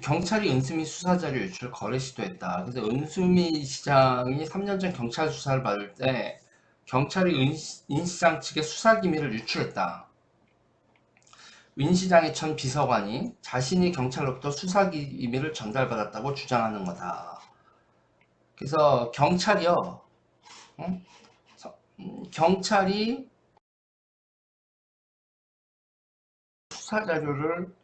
경찰이 은수미 수사자료 유출 거래 시도했다. 그래서 은수미 시장이 3년 전 경찰 수사를 받을 때 경찰이 인 시장 측에 수사 기밀을 유출했다. 윈 시장의 전 비서관이 자신이 경찰로부터 수사 기밀을 전달받았다고 주장하는 거다. 그래서 경찰이요, 응? 경찰이 수사 자료를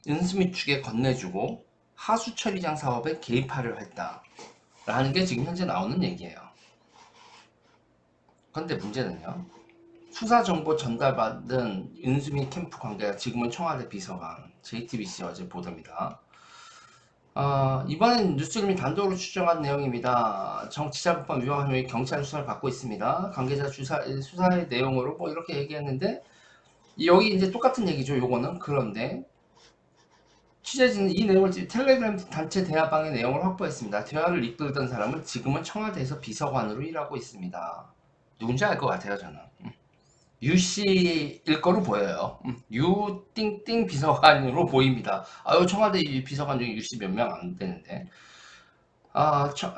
은수미 측에 건네주고 하수 처리장 사업에 개입하려 했다라는 게 지금 현재 나오는 얘기예요. 그런데 문제는요. 수사 정보 전달받은 은수미 캠프 관계자 지금은 청와대 비서관 JTBC 어제 보도입니다. 이번엔 뉴스룸이 단독으로 추정한 내용입니다. 정치자금법 위반 혐의 경찰 수사를 받고 있습니다. 관계자 수사의 내용으로 뭐 이렇게 얘기했는데 여기 이제 똑같은 얘기죠. 요거는 그런데 취재진은 이 내용을 텔레그램 단체 대화방의 내용을 확보했습니다. 대화를 이끌던 사람은 지금은 청와대에서 비서관으로 일하고 있습니다. 누군지 알 것 같아요, 저는. 유씨일 거로 보여요. 유띵띵 비서관으로 보입니다. 청와대 비서관 중에 유씨 몇 명 안 되는데.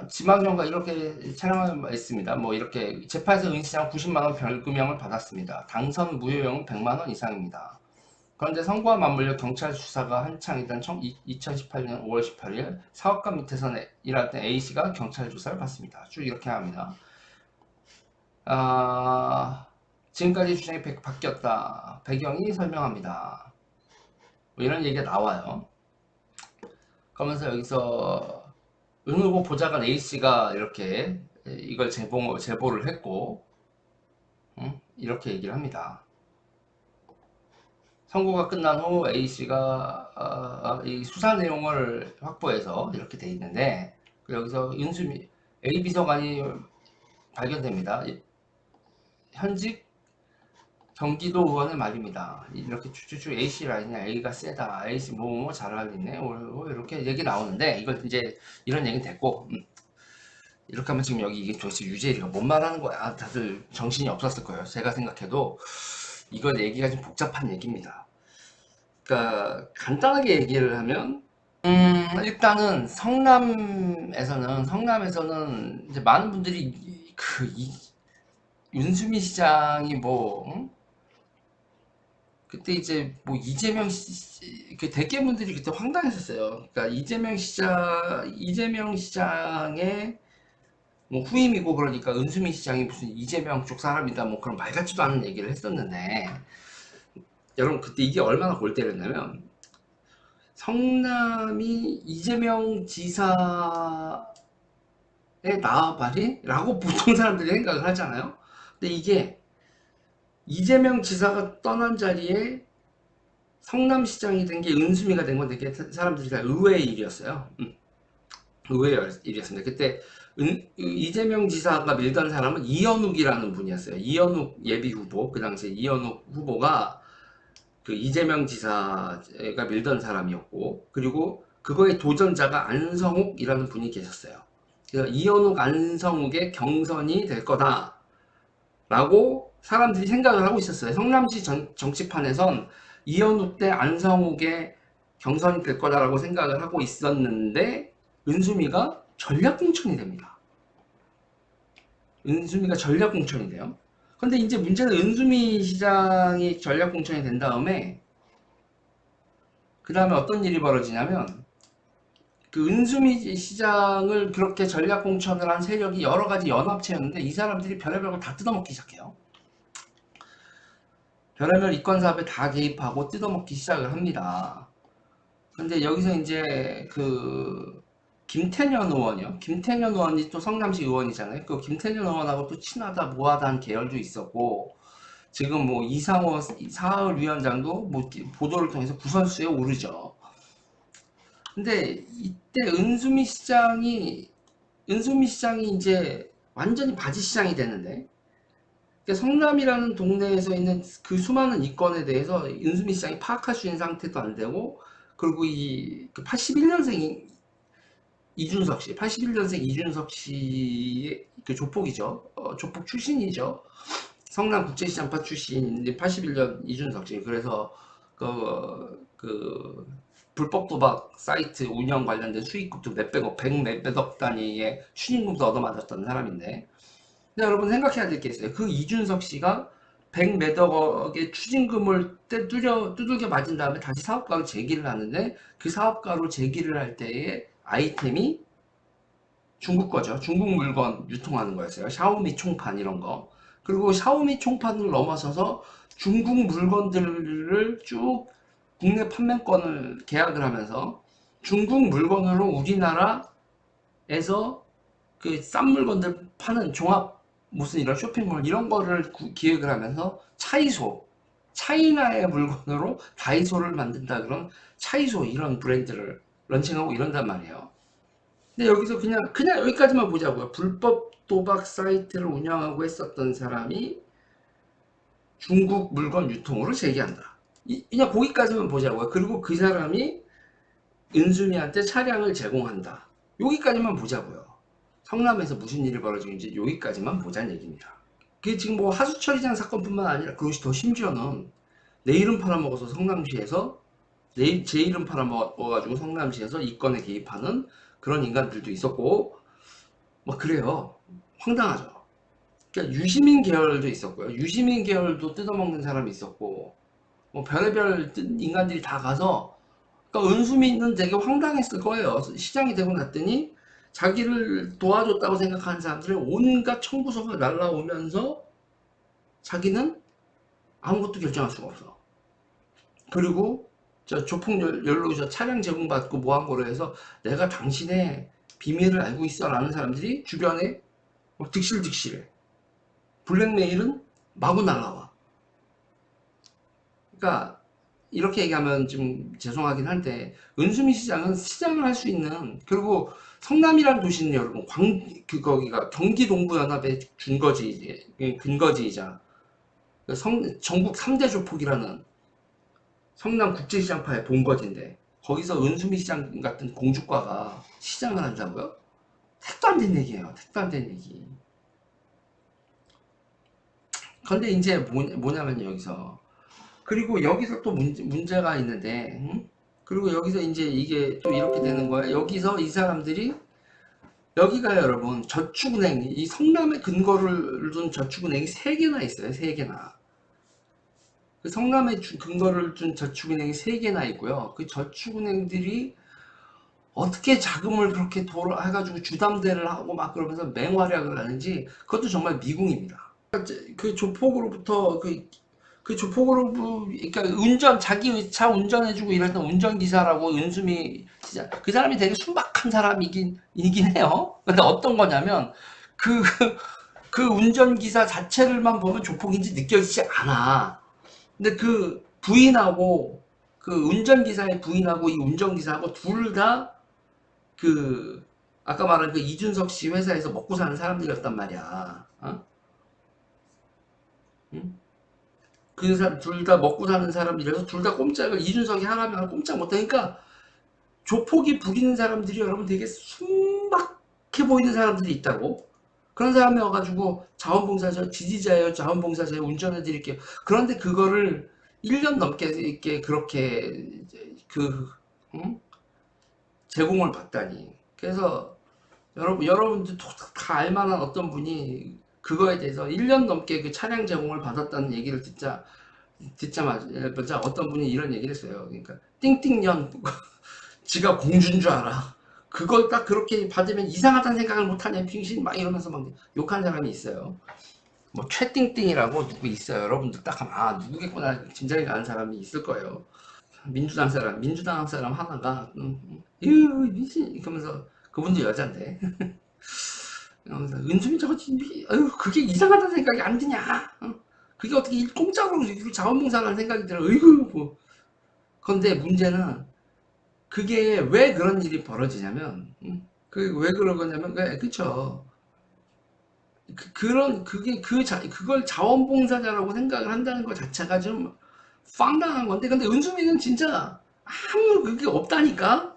지방정가 이렇게 촬영을 했습니다. 뭐 이렇게 재판에서 은 시장 90만 원 벌금형을 받았습니다. 당선 무효형은 100만 원 이상입니다. 그런데 선거와 맞물려 경찰 수사가 한창이던 2018년 5월 18일 사업가 밑에서 일할 때 A씨가 경찰 조사를 받습니다. 쭉 이렇게 합니다. 지금까지 주장이 바뀌었다. 배경이 설명합니다. 뭐 이런 얘기가 나와요. 그러면서 여기서 은 후보 보좌관 A씨가 이렇게 이걸 제보를 했고, 이렇게 얘기를 합니다. 선고가 끝난 후 A씨가 이 수사 내용을 확보해서 이렇게 돼 있는데, 여기서 윤수미 A 비서관이 발견됩니다. 현직 경기도 의원의 말입니다. 이렇게 쭉쭉쭉 A씨 라인이야. A가 세다. A씨 뭐 잘 알리네. 이렇게 얘기 나오는데 이걸 이제 이런 얘기는 됐고 이렇게 하면 지금 여기 이게 도대체 유재리가 뭔 말하는 거야? 다들 정신이 없었을 거예요. 제가 생각해도 이거 얘기가 좀 복잡한 얘기입니다. 그러니까 간단하게 얘기를 하면 일단은 성남에서는 이제 많은 분들이 윤수미 시장이 뭐 그때 이제 뭐 그 대개분들이 그때 황당했었어요. 그러니까 이재명 시장의 뭐 후임이고 그러니까 은수미 시장이 무슨 이재명 쪽 사람이다 뭐 그런 말 같지도 않은 얘기를 했었는데 여러분 그때 이게 얼마나 골 때렸냐면 성남이 이재명 지사의 나와바리? 라고 보통 사람들이 생각을 하잖아요. 근데 이게 이재명 지사가 떠난 자리에 성남시장이 된 게 은수미가 된 건데 그게 사람들이 다 의외의 일이었어요. 의외의 일이었습니다. 그때 이재명 지사가 밀던 사람은 이현욱이라는 분이었어요. 이현욱 예비 후보, 그 당시에 이현욱 후보가 그 이재명 지사가 밀던 사람이었고, 그리고 그거의 도전자가 안성욱이라는 분이 계셨어요. 그래서 이현욱, 안성욱의 경선이 될 거다라고 사람들이 생각을 하고 있었어요. 성남시 정치판에선 이현욱 대 안성욱의 경선이 될 거다라고 생각을 하고 있었는데 은수미가 전략공천이 됩니다. 은수미가 전략공천이 돼요. 근데 이제 문제는 은수미 시장이 전략공천이 된 다음에 그 다음에 어떤 일이 벌어지냐면 그 은수미 시장을 그렇게 전략공천을 한 세력이 여러 가지 연합체였는데 이 사람들이 별의별 걸 다 뜯어먹기 시작해요. 별의별 이권 사업에 다 개입하고 뜯어먹기 시작을 합니다. 근데 여기서 이제 그 김태년 의원이요. 김태년 의원이 또 성남시 의원이잖아요. 그 김태년 의원하고 또 친하다 뭐하다 한 계열도 있었고 지금 뭐 이상호 사흘위원장도 뭐 보도를 통해서 구설수에 오르죠. 근데 이때 은수미 시장이 이제 완전히 바지 시장이 되는데 그러니까 성남이라는 동네에서 있는 그 수많은 이권에 대해서 은수미 시장이 파악할 수 있는 상태도 안 되고 그리고 이 81년생 이준석 씨, 81년생 이준석 씨의 그 조폭이죠. 조폭 출신이죠. 성남 국제시장파 출신 81년 이준석 씨. 그래서 그 불법 도박 사이트 운영 관련된 수익금도 몇백억, 몇백억 단위의 추징금도 얻어맞았던 사람인데, 근데 여러분 생각해야 될 게 있어요. 그 이준석 씨가 백몇억의 추징금을 두들겨 맞은 다음에 다시 사업가로 재기를 하는데, 그 사업가로 재기를 할 때의 아이템이 중국 거죠. 중국 물건 유통하는 거였어요. 샤오미 총판 이런 거. 그리고 샤오미 총판을 넘어서서 중국 물건들을 쭉 국내 판매권을 계약을 하면서 중국 물건으로 우리나라에서 그 싼 물건들 파는 종합 무슨 이런 쇼핑몰 이런 거를 기획을 하면서 차이소, 차이나의 물건으로 다이소를 만든다, 그런 차이소 이런 브랜드를 런칭하고 이런단 말이에요. 근데 여기서 그냥 여기까지만 보자고요. 불법 도박 사이트를 운영하고 했었던 사람이 중국 물건 유통으로 재기한다. 그냥 거기까지만 보자고요. 그리고 그 사람이 은수미한테 차량을 제공한다. 여기까지만 보자고요. 성남에서 무슨 일이 벌어지는지 여기까지만 보자는 얘기입니다. 그게 지금 뭐 하수처리장 사건뿐만 아니라, 그것이 더 심지어는 내 이름 팔아먹어서 성남시에서 제 이름 팔아먹어가지고 성남시에서 이권에 개입하는 그런 인간들도 있었고, 뭐 그래요. 황당하죠. 그러니까 유시민 계열도 있었고요. 유시민 계열도 뜯어먹는 사람이 있었고, 뭐 별의별 인간들이 다 가서, 그러니까 은수미는 되게 황당했을 거예요. 시장이 되고 났더니 자기를 도와줬다고 생각하는 사람들의 온갖 청구서가 날라오면서 자기는 아무것도 결정할 수가 없어. 그리고 저 조폭 연루자 차량 제공받고 뭐한 거로 해서 내가 당신의 비밀을 알고 있어 라는 사람들이 주변에 득실득실해. 블랙메일은 마구 날라와. 그러니까 이렇게 얘기하면 좀 죄송하긴 한데, 은수미 시장은 시장을 할 수 있는, 그리고 성남이라는 도시는 여러분 거기가 경기 동부연합의 근거지이자 전국 3대 조폭이라는 성남 국제시장파의 본거지인데, 거기서 은수미 시장 같은 공주과가 시장을 한다고요? 택도 안 된 얘기예요. 택도 안 된 얘기. 근데 이제 뭐냐면 여기서, 그리고 여기서 또 문제가 있는데, 그리고 여기서 이제 이게 또 이렇게 되는 거야. 여기서 이 사람들이, 여기가 여러분 저축은행, 이 성남에 근거를 둔 저축은행이 3개나 있어요. 3개나. 그 성남에 근거를 둔 저축은행이 3개나 있고요. 그 저축은행들이 어떻게 자금을 그렇게 해가지고 주담대를 하고 막 그러면서 맹활약을 하는지, 그것도 정말 미궁입니다. 그 조폭으로부터 그 조폭으로, 그러니까 자기 차 운전해주고 이랬던 운전기사라고 은수미 진짜 그 사람이 되게 순박한 사람이긴 해요. 근데 어떤 거냐면 그, 그 운전기사 자체를만 보면 조폭인지 느껴지지 않아. 근데 그 부인하고, 그 운전기사의 부인하고 이 운전기사하고 둘 다 그 아까 말한 그 이준석 씨 회사에서 먹고 사는 사람들이었단 말이야. 어? 응? 그 사람 둘 다 먹고 사는 사람들이라서 둘 다 꼼짝을, 이준석이 하라면 꼼짝 못하니까 조폭이 부리는 사람들이 여러분 되게 순박해 보이는 사람들이 있다고. 그런 사람이 와가지고 자원봉사자 지지자예요, 자원봉사자예요, 운전해 드릴게요. 그런데 그거를 1년 넘게 이렇게 그렇게 응? 제공을 받다니. 그래서 여러분들 다 알만한 어떤 분이 그거에 대해서 1년 넘게 그 차량 제공을 받았다는 얘기를 듣자마자 어떤 분이 이런 얘기를 했어요. 그러니까 띵띵년 지가 공주인 줄 알아. 그걸 딱 그렇게 받으면 이상하다는 생각을 못하냐 빙신 막 이러면서 막 욕하는 사람이 있어요. 뭐 최띵띵이라고 누구 있어요. 여러분들 딱 하면 아 누구겠구나 짐작이 가는 사람이 있을 거예요. 민주당 사람 하나가 미친 이러면서, 그분도 여잔데 이러면서 은수미 저거 아유 그게 이상하다는 생각이 안 드냐. 그게 어떻게 공짜로 자원봉사라는 생각이 들어. 어이구 뭐. 그런데 문제는 그게 왜 그런 일이 벌어지냐면, 그게 왜 그런 거냐면, 그쵸. 그걸 자원봉사자라고 생각을 한다는 것 자체가 좀 황당한 건데, 근데 은수미는 진짜 아무 그게 없다니까?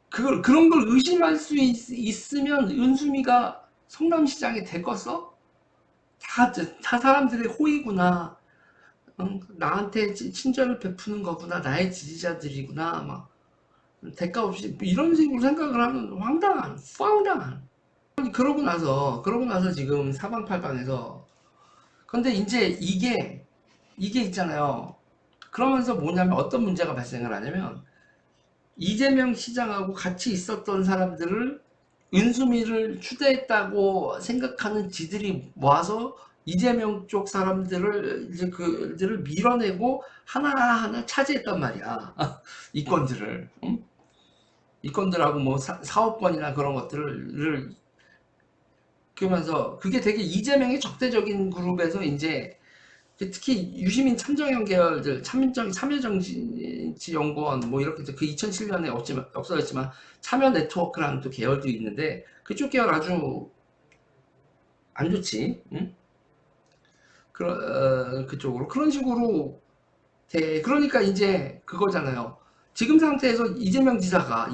그런 걸 의심할 수 있으면 은수미가 성남시장이 됐겠어? 다 사람들의 호의구나. 나한테 친절을 베푸는 거구나. 나의 지지자들이구나. 막. 대가 없이 뭐 이런 식으로 생각을 하면 황당한. 그러고 나서 지금 사방팔방에서 근데 이제 이게 있잖아요. 그러면서 뭐냐면 어떤 문제가 발생을 하냐면 이재명 시장하고 같이 있었던 사람들을 윤수미를 추대했다고 생각하는 지들이 모아서 이재명 쪽 사람들을 이제 그들을 밀어내고 하나하나 차지했단 말이야. 이권들을. 응? 이권들하고 뭐 사업권이나 그런 것들을 그러면서 그게 되게 이재명의 적대적인 그룹에서 이제 특히 유시민 참정연 계열들 참여정치연구원 뭐 이렇게 그 2007년에 없어졌지만 참여 네트워크라는 또 계열도 있는데 그쪽 계열 아주 안 좋지. 응? 그쪽으로 그런 식으로 그러니까 이제 그거잖아요. 지금 상태에서 이재명 지사가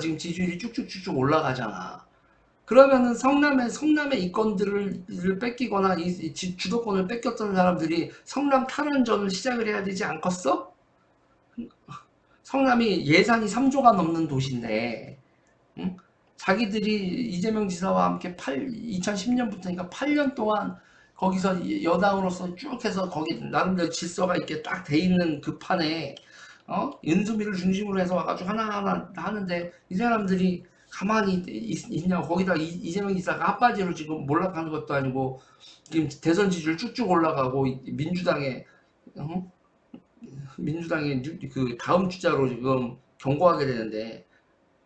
지금 지지율이 쭉쭉쭉쭉 올라가잖아. 그러면은 성남의 이권들을 뺏기거나 주도권을 뺏겼던 사람들이 성남 탈환전을 시작을 해야 되지 않겠어? 성남이 예산이 3조가 넘는 도시인데, 응? 자기들이 이재명 지사와 함께 2010년부터니까 8년 동안 거기서 여당으로서 쭉 해서 거기 나름대로 질서가 있게 딱 돼 있는 그 판에 윤수미를 중심으로 해서 와가지고 하나하나 하는데 이 사람들이 가만히 있냐고 거기다 이재명 지사가 핫바지로 지금 몰락하는 것도 아니고 지금 대선 지지율 쭉쭉 올라가고 어? 민주당의 그 다음 주자로 지금 경고하게 되는데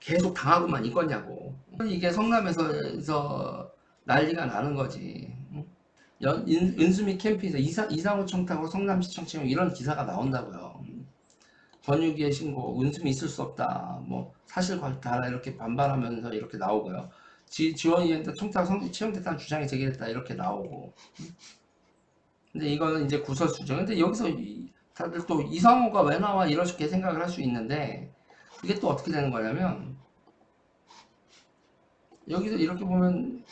계속 당하고만 있겠냐고. 이게 성남에서 난리가 나는 거지. 은수미 캠프에서 이상호 청탁으로 성남시청 채용 이런 기사가 나온다고요. 권유기의 신고, 은수미 있을 수 없다. 뭐 사실 관다 이렇게 반발하면서 이렇게 나오고요. 지원위원회 청탁 채용됐다는 주장이 제기됐다 이렇게 나오고. 근데 이거는 이제 구설수죠. 근데 여기서 다들 또 이상호가 왜 나와 이렇게 생각을 할 수 있는데 이게 또 어떻게 되는 거냐면 여기서 이렇게 보면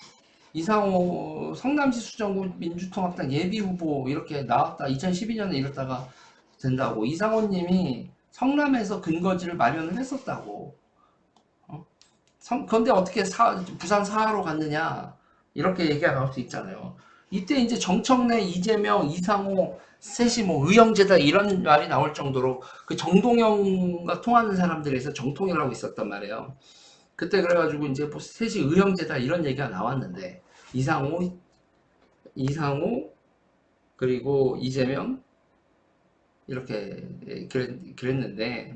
이상호 성남시 수정구 민주통합당 예비후보 이렇게 나왔다 2012년에 이랬다가 된다고 이상호님이 성남에서 근거지를 마련을 했었다고. 어? 그런데 어떻게 부산 사하로 갔느냐 이렇게 얘기가 나올 수 있잖아요. 이때 이제 정청래, 이재명, 이상호 셋이 뭐 의형제다 이런 말이 나올 정도로 그 정동영과 통하는 사람들에서 정통이라고 있었단 말이에요. 그때 그래가지고 이제 뭐 셋이 의형제다 이런 얘기가 나왔는데 이상호, 이상호 그리고 이재명 이렇게 그랬는데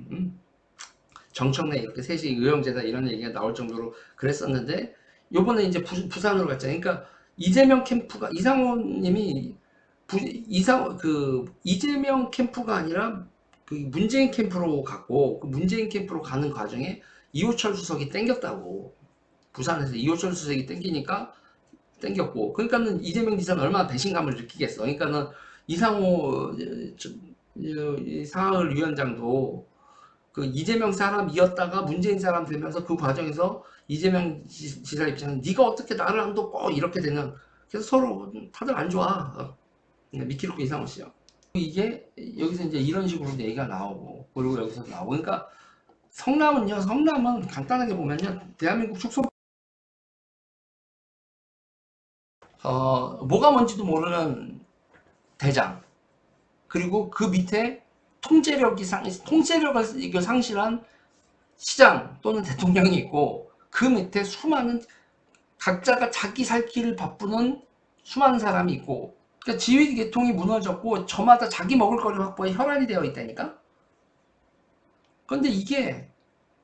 정청래 이렇게 셋이 의형제다 이런 얘기가 나올 정도로 그랬었는데 요번에 이제 부산으로 갔잖아요. 그러니까 이재명 캠프가 이상호님이 이재명 캠프가 아니라 그 문재인 캠프로 갔고 그 문재인 캠프로 가는 과정에 이호철 수석이 땡겼다고. 부산에서 이호철 수석이 땡겼고 그러니까는 이재명 지사는 얼마나 배신감을 느끼겠어. 그러니까는 이상호 사흘 위원장도 그 이재명 사람이었다가 문재인 사람 되면서 그 과정에서 이재명 지사 입장은 네가 어떻게 나를 안 돕고 이렇게 되는 그래서 서로 다들 안 좋아. 미키루크 이상호 씨요. 이게 여기서 이제 이런 식으로 얘기가 나오고 그리고 여기서 나오고 그러니까 성남은 간단하게 보면요 대한민국 축소 뭐가 뭔지도 모르는 대장 그리고 그 밑에 통제력을 이거 상실한 시장 또는 대통령이 있고 그 밑에 수많은 각자가 자기 살 길을 바꾸는 수많은 사람이 있고 그러니까 지휘 계통이 무너졌고 저마다 자기 먹을 거리 확보에 혈안이 되어 있다니까. 그런데 이게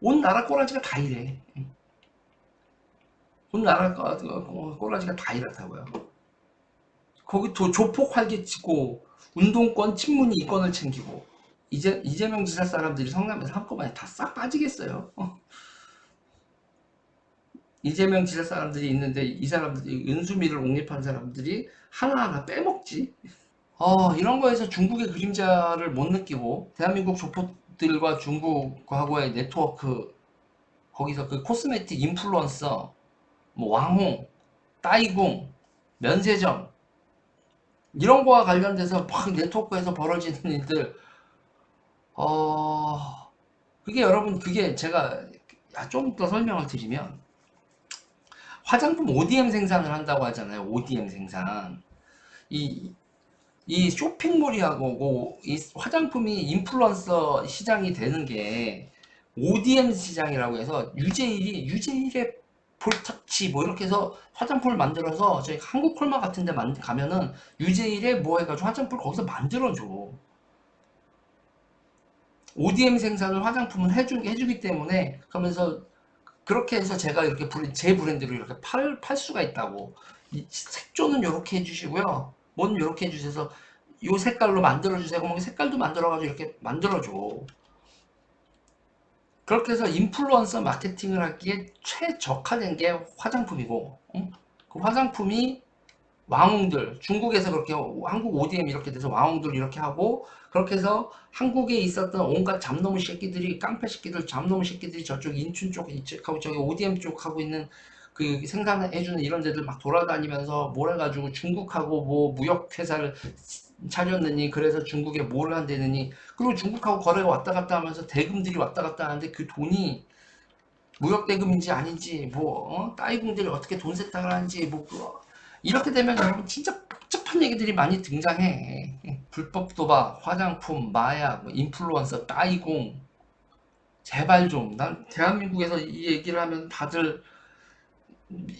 온 나라 꼬라지가 다 이래. 온 나라 꼬라지가 다 이렇다고요. 거기 조폭 활개치고 운동권 친문이 이권을 챙기고 이재명 지사 사람들이 성남에서 한꺼번에 다 싹 빠지겠어요. 이재명 지사 사람들이 있는데 이 사람들이 은수미를 옹립한 사람들이 하나하나 빼먹지. 이런 거에서 중국의 그림자를 못 느끼고 대한민국 조폭들과 중국하고의 네트워크 거기서 그 코스메틱 인플루언서 뭐 왕홍, 따이궁, 면세점 이런 거와 관련돼서 막 네트워크에서 벌어지는 일들 어, 그게 여러분, 그게 제가 좀 더 설명을 드리면, 화장품 ODM 생산을 한다고 하잖아요. ODM 생산. 이, 이 쇼핑몰이하고 이 화장품이 인플루언서 시장이 되는 게 ODM 시장이라고 해서 유제일의 볼터치 뭐 이렇게 해서 화장품을 만들어서 저희 한국 콜마 같은 데 가면은 유제일에 뭐 해가지고 화장품을 거기서 만들어줘. ODM 생산을 화장품은 해주기 때문에, 그러면서 그렇게 해서 제가 이렇게 제 브랜드로 이렇게 팔 수가 있다고. 이 색조는 이렇게 해주시고요. 뭐는 이렇게 해주셔서 요 색깔로 만들어주세요. 뭐 색깔도 만들어가지고 이렇게 만들어줘. 그렇게 해서 인플루언서 마케팅을 하기에 최적화된 게 화장품이고, 응? 그 화장품이 왕홍들, 중국에서 그렇게 한국 ODM 이렇게 돼서 왕홍들 이렇게 하고, 그렇게 해서 한국에 있었던 온갖 잡놈의 새끼들이, 깡패 새끼들, 잡놈의 새끼들이 저쪽 인춘 쪽 하고 저기 ODM 쪽 하고 있는 그 생산해주는 이런 데들 막 돌아다니면서 뭘 해가지고 중국하고 뭐 무역회사를 차렸느니, 그래서 중국에 뭘 한다느니, 그리고 중국하고 거래가 왔다 갔다 하면서 대금들이 왔다 갔다 하는데 그 돈이 무역 대금인지 아닌지, 뭐 따이궁들이 어떻게 돈 세탁을 하는지, 뭐 이렇게 되면 여러분 진짜 복잡한 얘기들이 많이 등장해. 불법 도박, 화장품, 마약, 뭐 인플루언서, 따이궁. 제발 좀, 난 대한민국에서 이 얘기를 하면 다들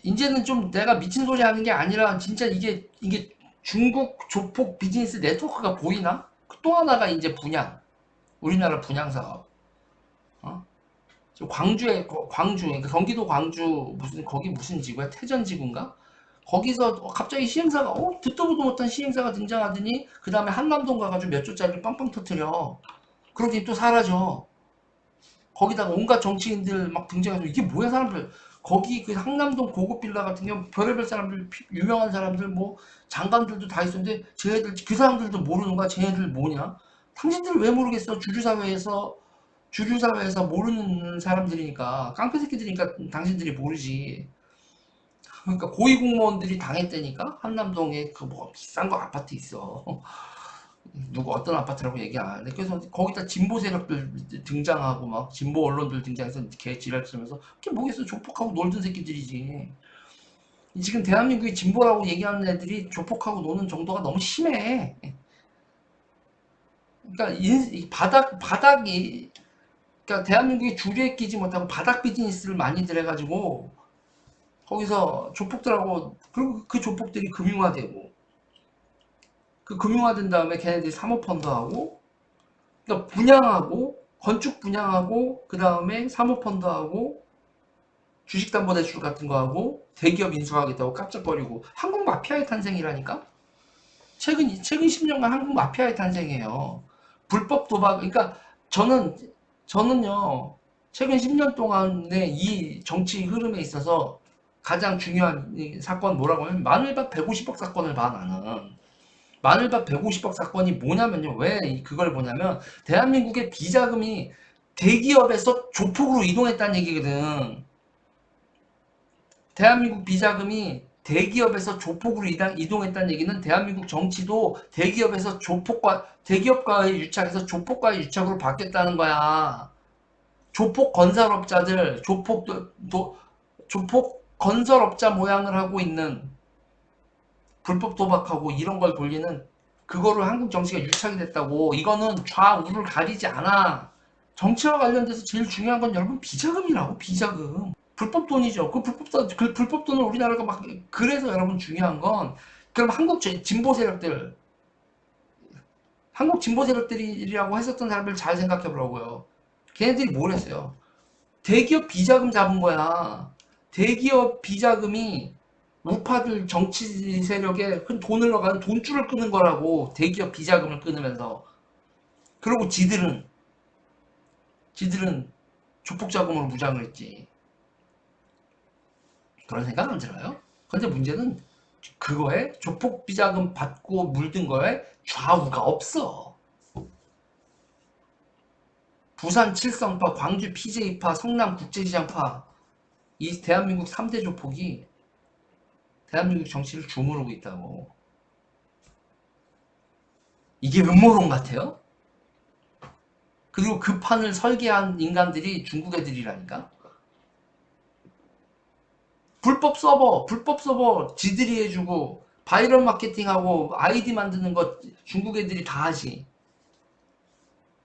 이제는 좀 내가 미친 소리 하는 게 아니라 진짜 이게 중국 조폭 비즈니스 네트워크가 보이나? 또 하나가 이제 분양, 우리나라 분양 사업. 어? 광주에, 광주, 그러니까 경기도 광주 무슨 거기 무슨 지구야? 태전지구인가? 거기서 갑자기 시행사가 듣도 보도 못한 시행사가 등장하더니 그 다음에 한남동 가가지고 몇 조짜리를 빵빵 터트려. 그러더니 또 사라져. 거기다가 온갖 정치인들 막 등장해서 이게 뭐야 사람들. 거기 그 한남동 고급 빌라 같은 경우 별의별 사람들, 유명한 사람들, 뭐 장관들도 다 있었는데 쟤네들, 그 사람들도 모르는 거야. 쟤네들 뭐냐? 당신들 왜 모르겠어? 주류사회에서 모르는 사람들이니까, 깡패 새끼들이니까 당신들이 모르지. 그러니까 고위공무원들이 당했다니까. 한남동에 그 뭐 비싼 거 아파트 있어. 누구 어떤 아파트라고 얘기 안 하는데, 그래서 거기다 진보 세력들 등장하고 막 진보 언론들 등장해서 개 지랄 쓰면서, 그게 뭐겠어? 조폭하고 놀던 새끼들이지. 지금 대한민국이 진보라고 얘기하는 애들이 조폭하고 노는 정도가 너무 심해. 그러니까 이 바닥이, 그러니까 대한민국이 줄에 끼지 못하고 바닥 비즈니스를 많이들 해가지고 거기서 조폭들하고, 그리고 그 조폭들이 금융화되고, 그 금융화된 다음에 걔네들이 사모펀드하고, 그러니까 분양하고, 건축 분양하고, 그 다음에 사모펀드하고, 주식담보대출 같은 거 하고, 대기업 인수하겠다고 깜짝거리고, 한국 마피아의 탄생이라니까. 최근 10년간 한국 마피아의 탄생이에요. 불법 도박. 그러니까 저는 저는요, 최근 10년 동안의 이 정치 흐름에 있어서 가장 중요한 이 사건 뭐라고 하면 마늘밭 150억 사건을 봐. 나는 마늘밭 150억 사건이 뭐냐면요, 왜 그걸 보냐면 대한민국의 비자금이 대기업에서 조폭으로 이동했다는 얘기거든. 대한민국 비자금이 대기업에서 조폭으로 이동했다는 얘기는 대한민국 정치도 대기업과의 유착에서 조폭과의 유착으로 바뀌었다는 거야. 조폭 건설업자들, 조폭 건설업자 모양을 하고 있는, 불법 도박하고 이런 걸 돌리는, 그거를 한국 정치가 유착이 됐다고. 이거는 좌우를 가리지 않아. 정치와 관련돼서 제일 중요한 건 여러분 비자금이라고. 비자금. 불법 돈이죠. 그 불법 돈을 우리나라가 막, 그래서 여러분 중요한 건, 그럼 진보 세력들, 한국 진보 세력들이라고 했었던 사람들 잘 생각해 보라고요. 걔네들이 뭘 했어요? 대기업 비자금 잡은 거야. 대기업 비자금이 우파들 정치 세력에 큰 돈을 넣어가는 돈줄을 끄는 거라고. 대기업 비자금을 끊으면서. 그리고 지들은 조폭 자금으로 무장을 했지. 그런 생각 안 들어요? 근데 문제는 그거에 조폭 비자금 받고 물든 거에 좌우가 없어. 부산 칠성파, 광주 PJ파, 성남 국제시장파, 이 대한민국 3대 조폭이 대한민국 정치를 주무르고 있다고. 이게 음모론 같아요? 그리고 그 판을 설계한 인간들이 중국 애들이라니까. 불법 서버 지들이 해주고 바이럴 마케팅하고 아이디 만드는 거 중국 애들이 다 하지.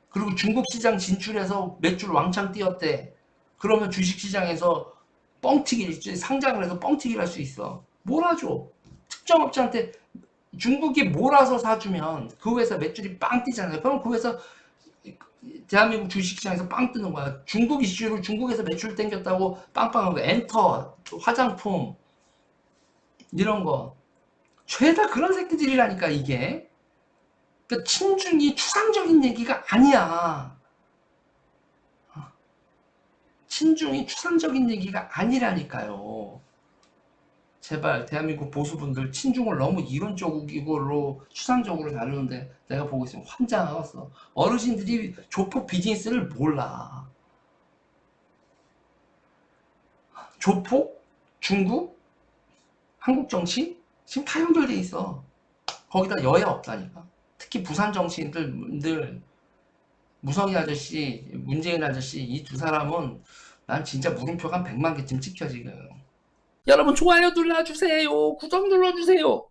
그리고 중국 시장 진출해서 매출 왕창 뛰었대. 그러면 주식 시장에서 뻥튀기, 상장을 해서 뻥튀기를 할 수 있어. 몰아줘. 특정 업체한테 중국이 몰아서 사주면 그 회사 매출이 빵 뛰잖아요. 그럼 그 회사 대한민국 주식시장에서 빵 뜨는 거야. 중국 이슈로 중국에서 매출 땡겼다고 빵빵한 거. 엔터, 화장품 이런 거. 죄다 그런 새끼들이라니까 이게. 그러니까 친중이 추상적인 얘기가 아니야. 친중이 추상적인 얘기가 아니라니까요. 제발 대한민국 보수분들 친중을 너무 이론적으로 추상적으로 다루는데 내가 보고 있으면 환장하겠어. 어르신들이 조폭 비즈니스를 몰라. 조폭, 중국, 한국 정치 지금 다 연결돼 있어. 거기다 여야 없다니까. 특히 부산 정치인들 무성희 아저씨, 문재인 아저씨 이 두 사람은 난 진짜 물음표가 한 100만 개쯤 찍혀 지금. 여러분 좋아요 눌러주세요. 구독 눌러주세요.